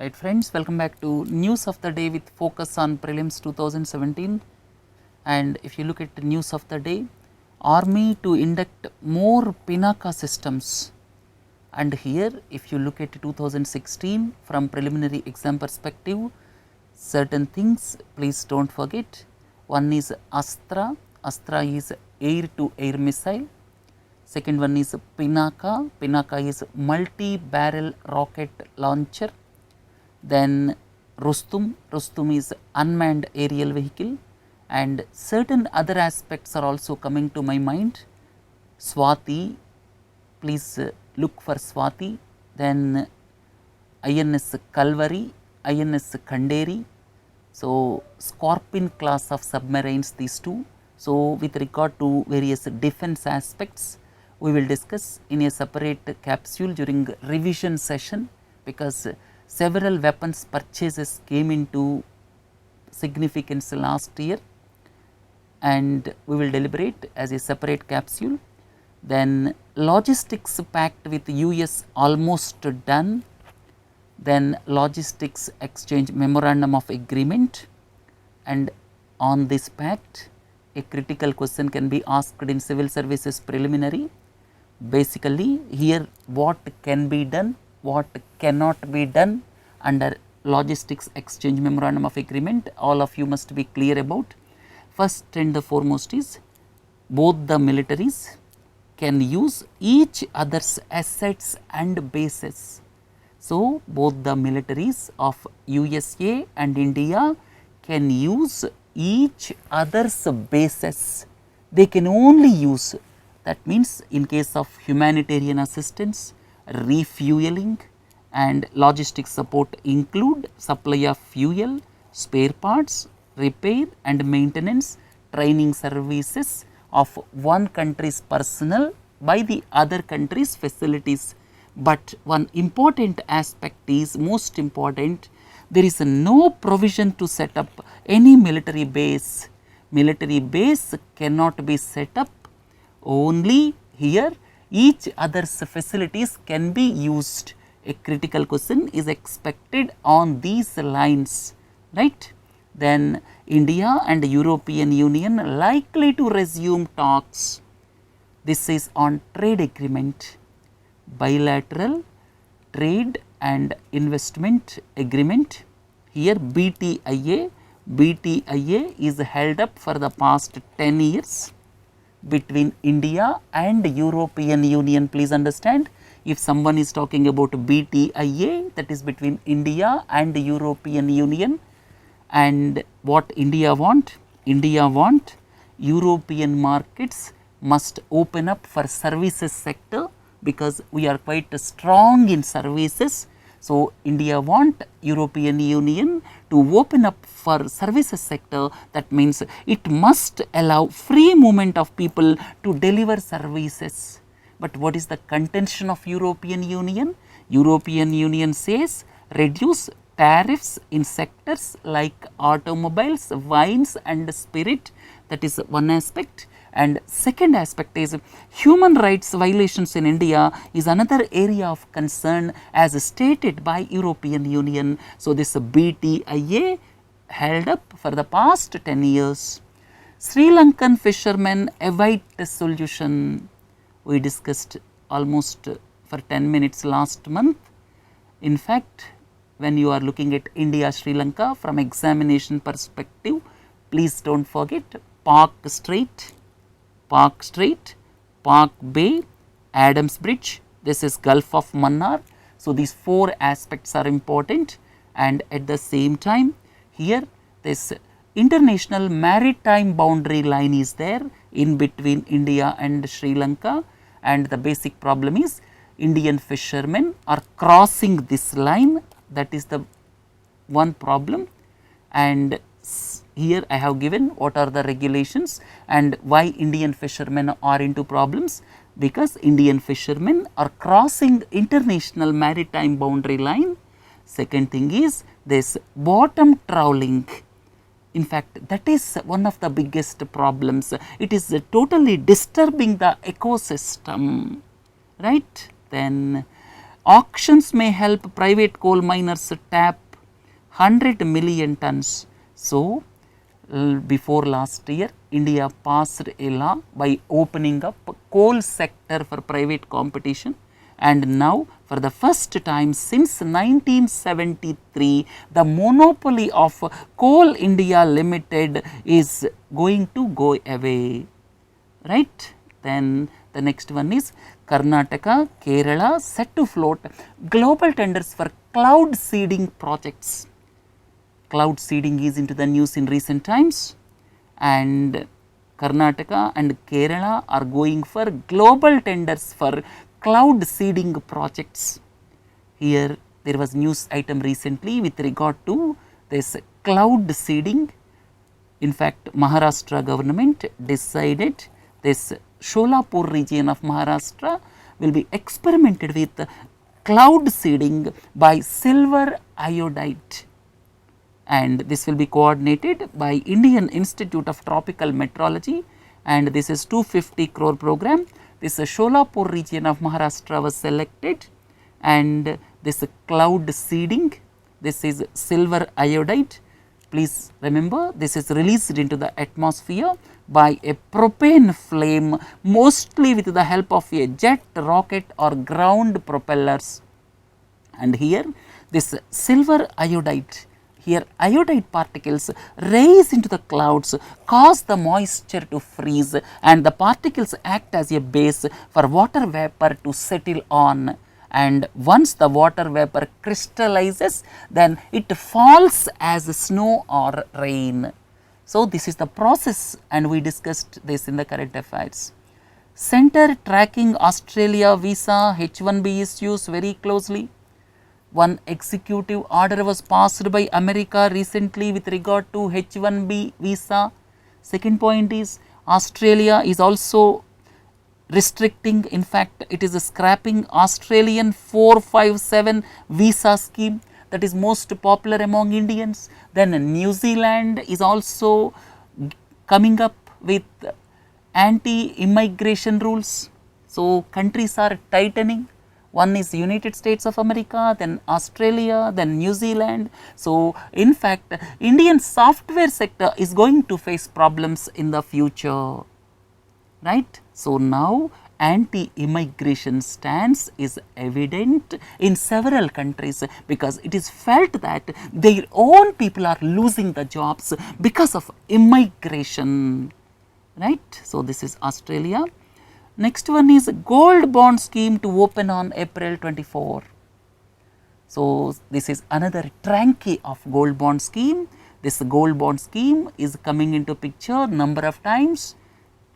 Right friends, welcome back to news of the day with focus on prelims 2017. And if you look at the news of the day, army to induct more Pinaka systems. And here if you look at 2016 from preliminary exam perspective, certain things please do not forget. One is Astra, Astra is air to air missile. Second one is Pinaka, Pinaka is multi-barrel rocket launcher. Then Rustum, Rustum is unmanned aerial vehicle, and certain other aspects are also coming to my mind. Swati, please look for Swati, then INS Kalvari, INS Kanderi. So, Scorpion class of submarines, these two. So, with regard to various defense aspects, we will discuss in a separate capsule during revision session, because several weapons purchases came into significance last year, and we will deliberate as a separate capsule. Then logistics pact with US almost done, then logistics exchange memorandum of agreement, and on this pact a critical question can be asked in civil services preliminary. Basically here what can be done, what cannot be done under logistics exchange memorandum of agreement, all of you must be clear about. First and the foremost is both the militaries can use each other's assets and bases. So, both the militaries of USA and India can use each other's bases, they can only use. That means in case of humanitarian assistance, refueling and logistics support include supply of fuel, spare parts, repair and maintenance, training services of one country's personnel by the other country's facilities. But one important aspect is most important, there is no provision to set up any military base. Military base cannot be set up, only here each other's facilities can be used. A critical question is expected on these lines, right. Then India and European Union likely to resume talks. This is on trade agreement, bilateral trade and investment agreement. Here BTIA is held up for the past 10 years between India and European Union. Please understand, if someone is talking about BTIA, that is between India and European Union. And what India want? India want European markets must open up for services sector, because we are quite strong in services. So, India want European Union to open up for services sector. That means it must allow free movement of people to deliver services. But what is the contention of European Union? European Union says reduce tariffs in sectors like automobiles, wines and spirit. That is one aspect. And second aspect is human rights violations in India is another area of concern as stated by European Union. So, this BTIA held up for the past 10 years. Sri Lankan fishermen await a solution. We discussed almost for 10 minutes last month. In fact, when you are looking at India Sri Lanka from examination perspective, please do not forget Park Strait, Park Bay, Adams Bridge, this is Gulf of Mannar. So, these four aspects are important, and at the same time here this international maritime boundary line is there in between India and Sri Lanka, and the basic problem is Indian fishermen are crossing this line, that is the one problem. And here I have given what are the regulations and why Indian fishermen are into problems, because Indian fishermen are crossing international maritime boundary line. Second thing is this bottom trawling. In fact, that is one of the biggest problems. It is totally disturbing the ecosystem, right. Then Auctions may help private coal miners tap 100 million tons. So, before last year India passed a law by opening up coal sector for private competition, and now for the first time since 1973 the monopoly of Coal India Limited is going to go away, right. Then the next one is Karnataka, Kerala set to float global tenders for cloud seeding projects. Cloud seeding is into the news in recent times, and Karnataka and Kerala are going for global tenders for cloud seeding projects. Here there was news item recently with regard to this cloud seeding. In fact, Maharashtra government decided this Sholapur region of Maharashtra will be experimented with cloud seeding by silver iodide, and this will be coordinated by Indian Institute of Tropical Meteorology, and this is 250 crore program. This Sholapur region of Maharashtra was selected, and this cloud seeding, this is silver iodide. Please remember, this is released into the atmosphere by a propane flame, mostly with the help of a jet rocket or ground propellers. And here this silver iodide, here iodide particles raise into the clouds, cause the moisture to freeze, and the particles act as a base for water vapor to settle on, and once the water vapor crystallizes, then it falls as snow or rain. So, this is the process, and we discussed this in the current affairs. Center tracking Australia visa H1B issues very closely. One executive order was passed by America recently with regard to H1B visa. Second point is Australia is also restricting, in fact it is scrapping Australian 457 visa scheme that is most popular among Indians. Then New Zealand is also coming up with anti-immigration rules. So, countries are tightening. One is United States of America, then Australia, then New Zealand. So, in fact Indian software sector is going to face problems in the future, right. So, now anti-immigration stance is evident in several countries, because it is felt that their own people are losing the jobs because of immigration, right. So, this is Australia. Next one is gold bond scheme to open on April 24. So, this is another tranche of gold bond scheme. This gold bond scheme is coming into picture number of times.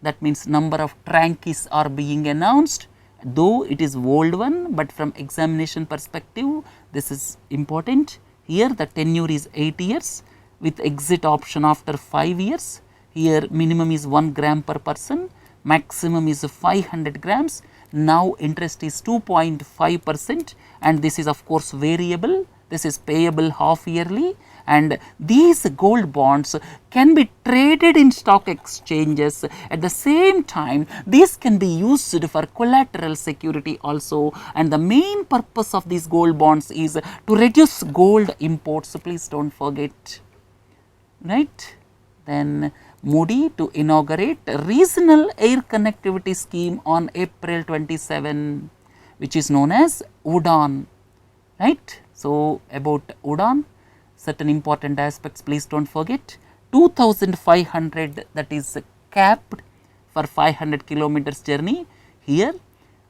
That means number of tranches are being announced, though it is old one, but from examination perspective this is important. Here the tenure is 8 years with exit option after 5 years. Here minimum is 1 gram per person, maximum is 500 grams. Now interest is 2.5%, and this is of course variable. This is payable half yearly, and these gold bonds can be traded in stock exchanges. At the same time, these can be used for collateral security also, and the main purpose of these gold bonds is to reduce gold imports. So, please do not forget, right. Then Modi to inaugurate regional air connectivity scheme on April 27, which is known as UDAN, right. So, about UDAN, certain important aspects, please do not forget. 2,500, that is capped for 500 kilometers journey. Here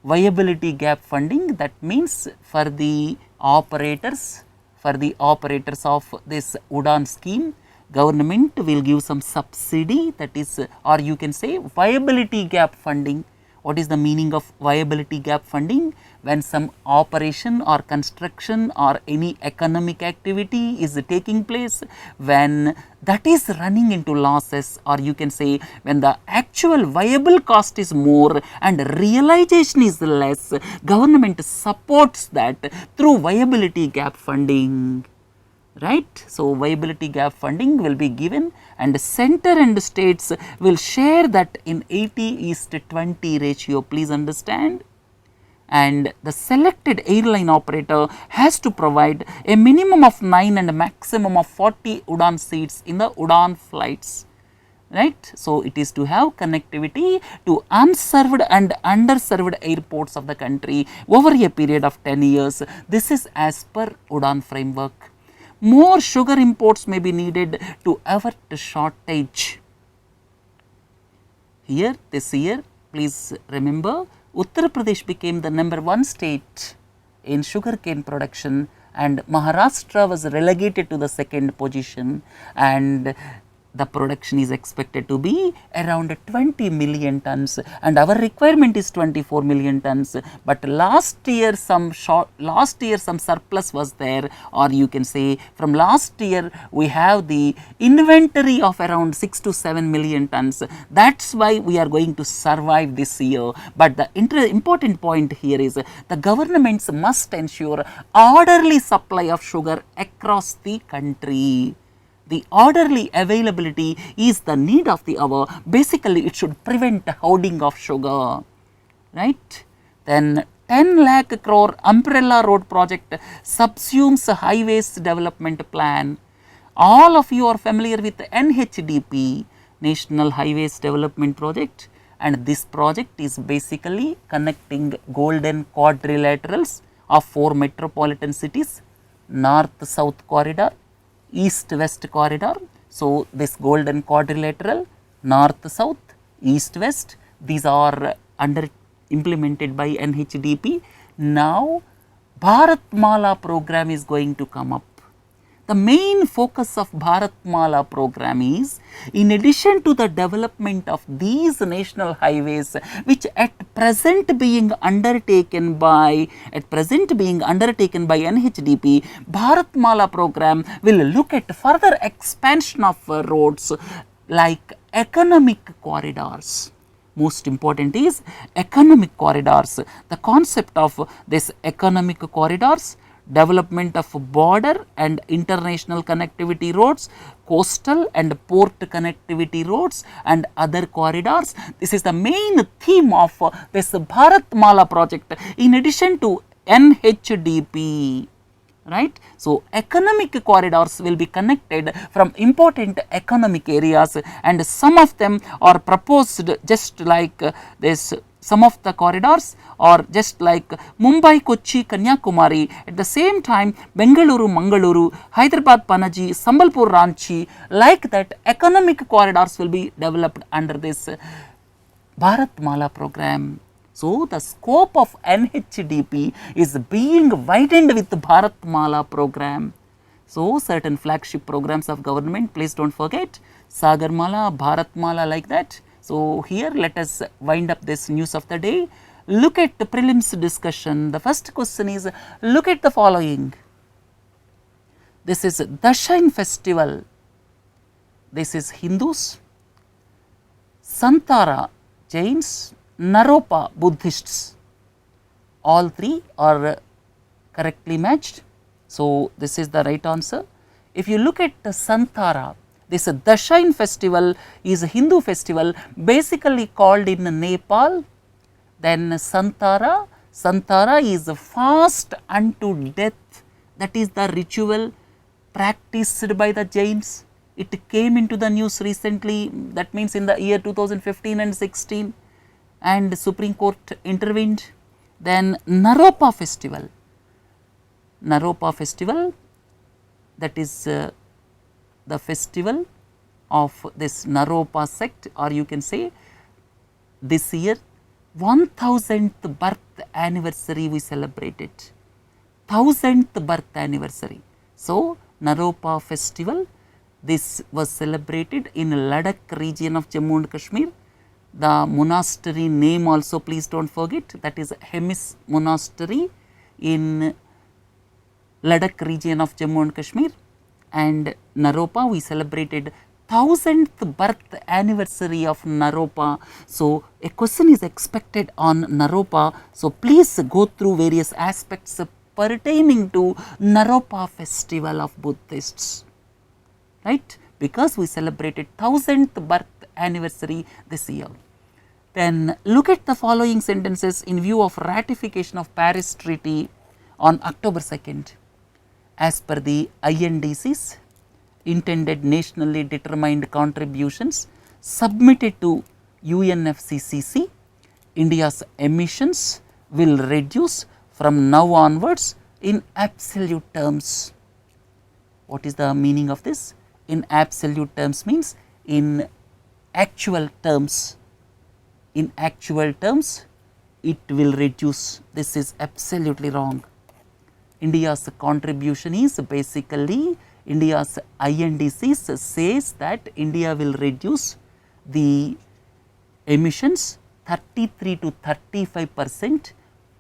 viability gap funding, that means for the operators of this UDAN scheme, government will give some subsidy, that is, or you can say viability gap funding. What is the meaning of viability gap funding? When some operation or construction or any economic activity is taking place, when that is running into losses, or you can say when the actual viable cost is more and realization is less, government supports that through viability gap funding, right. So, viability gap funding will be given, and center and states will share that in 80:20 ratio, please understand. and the selected airline operator has to provide a minimum of 9 and a maximum of 40 UDAN seats in the UDAN flights. Right. So, it is to have connectivity to unserved and underserved airports of the country over a period of 10 years. This is as per UDAN framework. More sugar imports may be needed to avert shortage. Here, this year, please remember, Uttar Pradesh became the #1 state in sugarcane production, and Maharashtra was relegated to the 2nd position, and the production is expected to be around 20 million tons, and our requirement is 24 million tons. But last year some surplus was there, or you can say from last year we have the inventory of around 6 to 7 million tons. That is why we are going to survive this year. But the important point here is the governments must ensure orderly supply of sugar across the country. The orderly availability is the need of the hour. Basically, it should prevent hoarding of sugar, right. Then 10 lakh crore umbrella road project subsumes highways development plan. All of you are familiar with NHDP, National Highways Development Project, and this project is basically connecting golden quadrilaterals of 4 metropolitan cities, north-south corridor, east-west corridor. So, this golden quadrilateral, north-south, east-west, these are implemented by NHDP. Now, Bharatmala program is going to come up. The main focus of Bharatmala program is, in addition to the development of these national highways, which at present being undertaken by NHDP, Bharatmala program will look at further expansion of roads like economic corridors. Most important is economic corridors. The concept of this economic corridors, development of border and international connectivity roads, coastal and port connectivity roads and other corridors. This is the main theme of this Bharatmala project in addition to NHDP. Right. So, economic corridors will be connected from important economic areas, and some of them are proposed just like this. Some of the corridors are just like Mumbai, Kochi, Kanyakumari. At the same time, Bengaluru, Mangaluru, Hyderabad, Panaji, Sambalpur, Ranchi, like that economic corridors will be developed under this Bharatmala program. So, the scope of NHDP is being widened with the Bharatmala program. So, certain flagship programs of government, please do not forget Sagarmala, Bharatmala, like that. So, here let us wind up this news of the day. Look at the prelims discussion. The first question is, look at the following. This is Dashain festival. This is Hindus, Santara Jains, Naropa Buddhists. All three are correctly matched. So, this is the right answer. If you look at the Santara, this Dashain festival is a Hindu festival basically called in Nepal. Then Santara is fast unto death, that is the ritual practiced by the Jains. It came into the news recently, that means in the year 2015 and 16, and Supreme Court intervened. Then Naropa festival, that is the festival of this Naropa sect, or you can say this year 1000th birth anniversary we celebrated, 1000th birth anniversary. So, Naropa festival, this was celebrated in Ladakh region of Jammu and Kashmir. The monastery name also please do not forget, that is Hemis monastery in Ladakh region of Jammu and Kashmir. And Naropa, we celebrated 1000th birth anniversary of Naropa. So, a question is expected on Naropa. So, please go through various aspects pertaining to Naropa festival of Buddhists, right, because we celebrated 1000th birth anniversary this year. Then look at the following sentences in view of ratification of Paris Treaty on October 2nd. As per the INDCs, intended nationally determined contributions submitted to UNFCCC, India's emissions will reduce from now onwards in absolute terms. What is the meaning of this? In absolute terms means in actual terms. In actual terms, it will reduce. This is absolutely wrong. India's contribution is basically, India's INDCs says that India will reduce the emissions 33 to 35%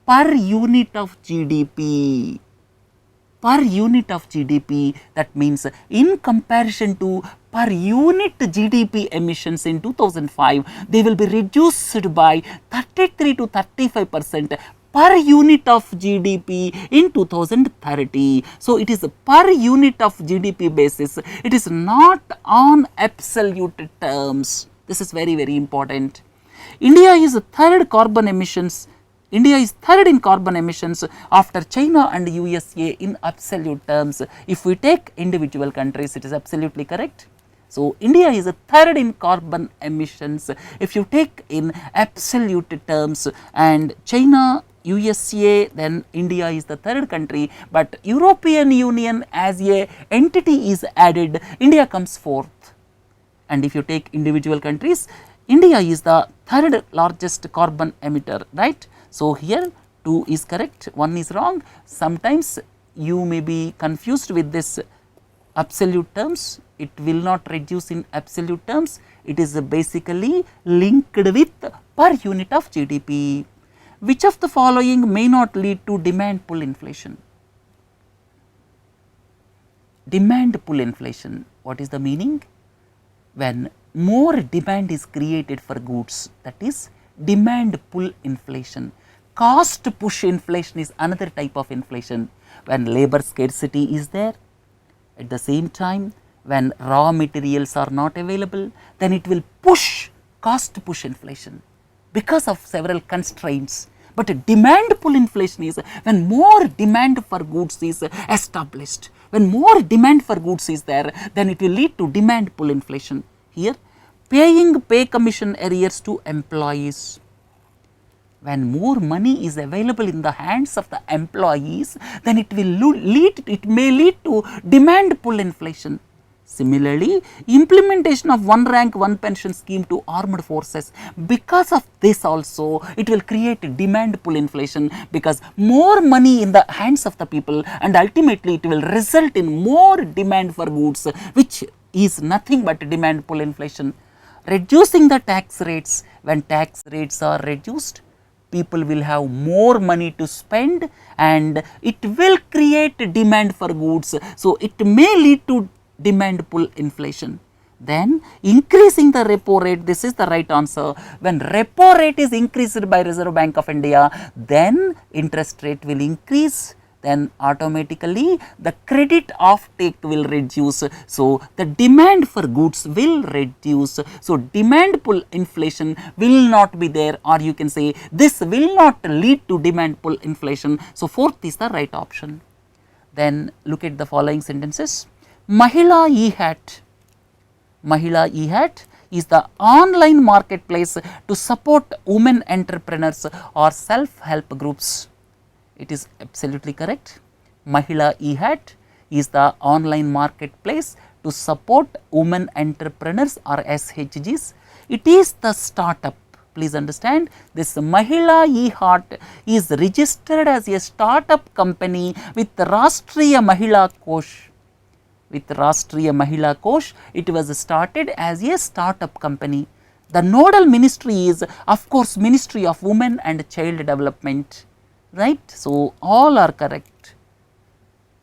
per unit of GDP. Per unit of GDP, that means in comparison to per unit GDP emissions in 2005, they will be reduced by 33 to 35% per unit of GDP in 2030. So, it is per unit of GDP basis, it is not on absolute terms. This is very, very important. India is third carbon emissions. India is third in carbon emissions after China and USA in absolute terms. If we take individual countries, it is absolutely correct. So, India is a third in carbon emissions if you take in absolute terms, and China, USA, then India is the third country, but European Union as a entity is added, India comes fourth. And if you take individual countries, India is the third largest carbon emitter, right. So, here 2 is correct, 1 is wrong. Sometimes you may be confused with this absolute terms, it will not reduce in absolute terms, it is basically linked with per unit of GDP. Which of the following may not lead to demand pull inflation? Demand pull inflation, what is the meaning? When more demand is created for goods, that is demand pull inflation. Cost push inflation is another type of inflation. When labor scarcity is there, at the same time when raw materials are not available, then it will push cost push inflation because of several constraints. But demand pull inflation is when more demand for goods is established. When more demand for goods is there, then it will lead to demand pull inflation. Here, paying pay commission arrears to employees. When more money is available in the hands of the employees, then it may lead to demand pull inflation. Similarly, implementation of one rank one pension scheme to armed forces, because of this also it will create demand pull inflation, because more money in the hands of the people, and ultimately it will result in more demand for goods, which is nothing but demand pull inflation. Reducing the tax rates, when tax rates are reduced, people will have more money to spend and it will create demand for goods. So, it may lead to demand pull inflation. Then increasing the repo rate, this is the right answer. When repo rate is increased by Reserve Bank of India, then interest rate will increase, then automatically the credit offtake will reduce. So, the demand for goods will reduce. So, demand pull inflation will not be there, or you can say this will not lead to demand pull inflation. So, fourth is the right option. Then look at the following sentences. Mahela e-hat. Mahela e-hat is the online marketplace to support women entrepreneurs or self-help groups. It is absolutely correct. Mahela e-hat is the online marketplace to support women entrepreneurs or SHGs. It is the startup. Please understand, this Mahela e-hat is registered as a startup company with Rashtriya Mahila Kosh. With Rashtriya Mahila Kosh, it was started as a startup company. The nodal ministry is, of course, Ministry of Women and Child Development, right. So, all are correct.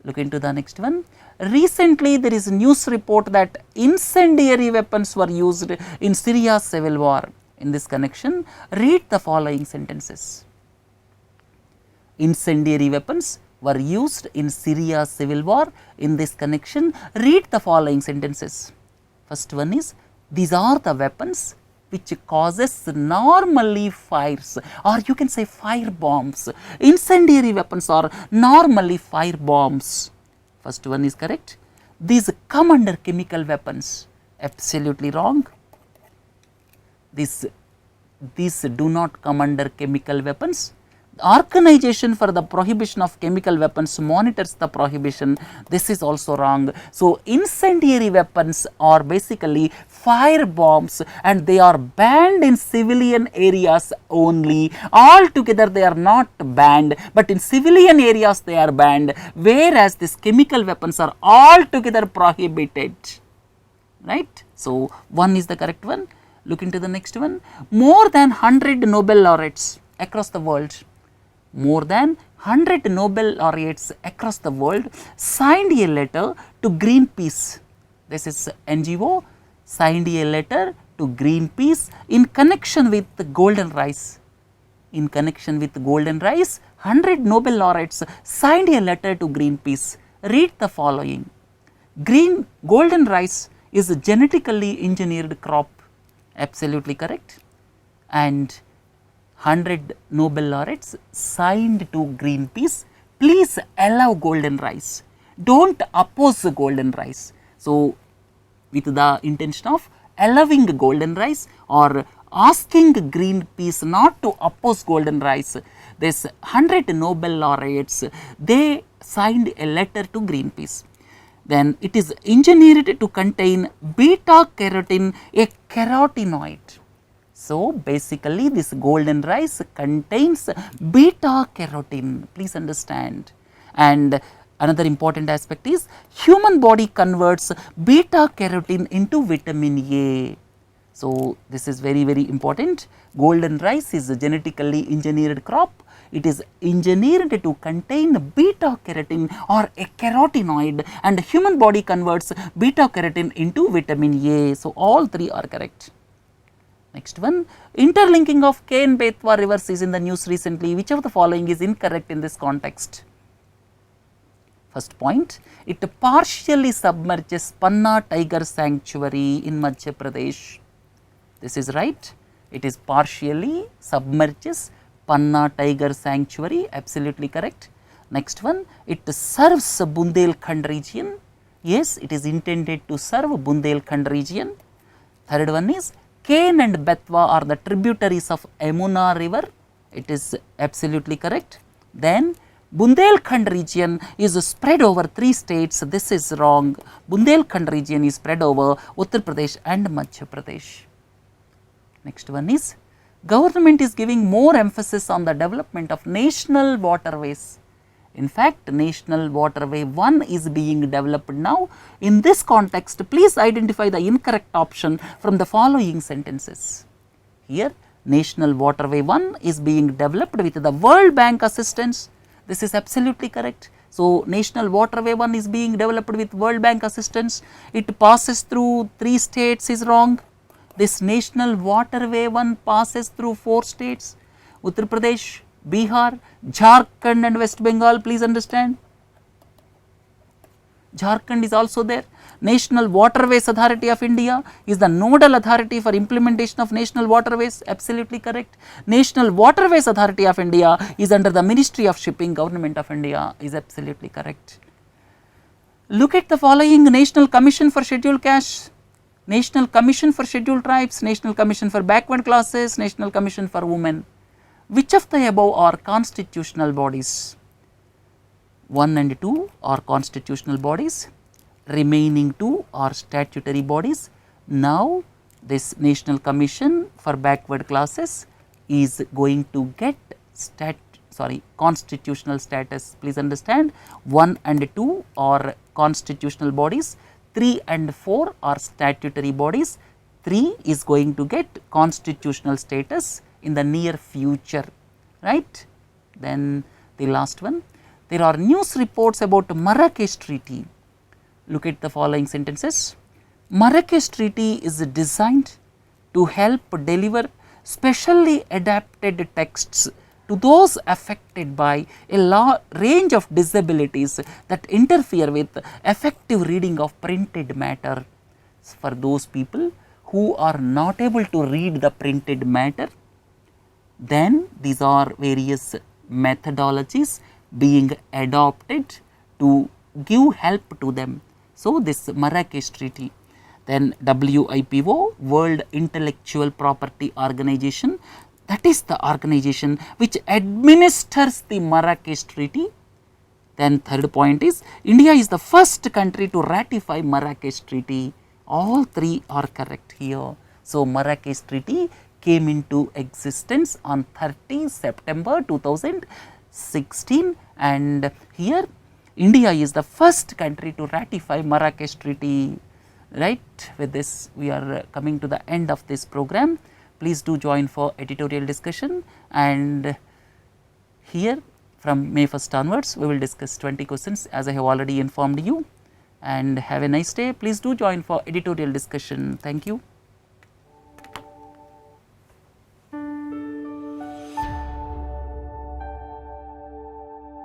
Look into the next one. Recently, there is a news report that incendiary weapons were used in Syria's civil war. In this connection, read the following sentences. Incendiary weapons were used in Syria's civil war. In this connection, read the following sentences. First one is, these are the weapons which causes normally fires, or you can say fire bombs. Incendiary weapons are normally fire bombs. First one is correct. These come under chemical weapons. Absolutely wrong. These do not come under chemical weapons. The Organization for the Prohibition of Chemical Weapons monitors the prohibition. This is also wrong. So, incendiary weapons are basically fire bombs, and they are banned in civilian areas only. Altogether they are not banned, but in civilian areas they are banned, whereas these chemical weapons are altogether prohibited. Right. So, one is the correct one. Look into the next one. More than 100 Nobel laureates across the world, more than 100 Nobel laureates across the world signed a letter to Greenpeace. This is NGO signed a letter to Greenpeace in connection with the golden rice. In connection with golden rice, 100 Nobel laureates signed a letter to Greenpeace. Read the following. Golden rice is a genetically engineered crop. Absolutely correct. And 100 Nobel laureates signed to Greenpeace. Please allow golden rice. Don't oppose the golden rice. So, with the intention of allowing golden rice or asking Greenpeace not to oppose golden rice, this 100 Nobel laureates, they signed a letter to Greenpeace. Then it is engineered to contain beta carotene, a carotenoid. So, basically this golden rice contains beta carotene, please understand. And another important aspect is human body converts beta carotene into vitamin A. So, this is very, very important. Golden rice is a genetically engineered crop. It is engineered to contain beta carotene or a carotenoid, and human body converts beta carotene into vitamin A. So, all three are correct. Next one, interlinking of K and Betwa rivers is in the news recently. Which of the following is incorrect in this context? First point, it partially submerges Panna Tiger Sanctuary in Madhya Pradesh. This is right. It is partially submerges Panna Tiger Sanctuary, absolutely correct. Next one, it serves Bundelkhand region. Yes, it is intended to serve Bundelkhand region. Third one is Ken and Betwa are the tributaries of Yamuna river. It is absolutely correct. Then Bundelkhand region is spread over 3 states. This is wrong. Bundelkhand region is spread over Uttar Pradesh and Madhya Pradesh. Next one is government is giving more emphasis on the development of national waterways. In fact, National Waterway 1 is being developed now. In this context, please identify the incorrect option from the following sentences. Here, National Waterway 1 is being developed with the World Bank assistance. This is absolutely correct. So, National Waterway 1 is being developed with World Bank assistance. It passes through 3 states is wrong. This National Waterway 1 passes through 4 states, Uttar Pradesh, Bihar, Jharkhand and West Bengal, please understand. Jharkhand is also there. National Waterways Authority of India is the nodal authority for implementation of national waterways, absolutely correct. National Waterways Authority of India is under the Ministry of Shipping, Government of India, is absolutely correct. Look at the following: National Commission for Scheduled Caste, National Commission for Scheduled Tribes, National Commission for Backward Classes, National Commission for Women. Which of the above are constitutional bodies? 1 and 2 are constitutional bodies, remaining 2 are statutory bodies. Now, this National Commission for Backward Classes is going to get constitutional status. Please understand, 1 and 2 are constitutional bodies, 3 and 4 are statutory bodies. 3 is going to get constitutional status in the near future, right. Then the last one, there are news reports about Marrakesh Treaty. Look at the following sentences. Marrakesh Treaty is designed to help deliver specially adapted texts to those affected by a range of disabilities that interfere with effective reading of printed matter. For those people who are not able to read the printed matter, then these are various methodologies being adopted to give help to them. So, this Marrakesh Treaty, then WIPO, World Intellectual Property Organization, that is the organization which administers the Marrakesh Treaty. Then third point is India is the first country to ratify Marrakesh Treaty. All three are correct here. So, Marrakesh Treaty came into existence on 30 September 2016, and here India is the first country to ratify Marrakesh Treaty. Right, with this we are coming to the end of this program. Please do join for editorial discussion, and here from May 1st onwards we will discuss 20 questions as I have already informed you, and have a nice day. Please do join for editorial discussion. Thank you.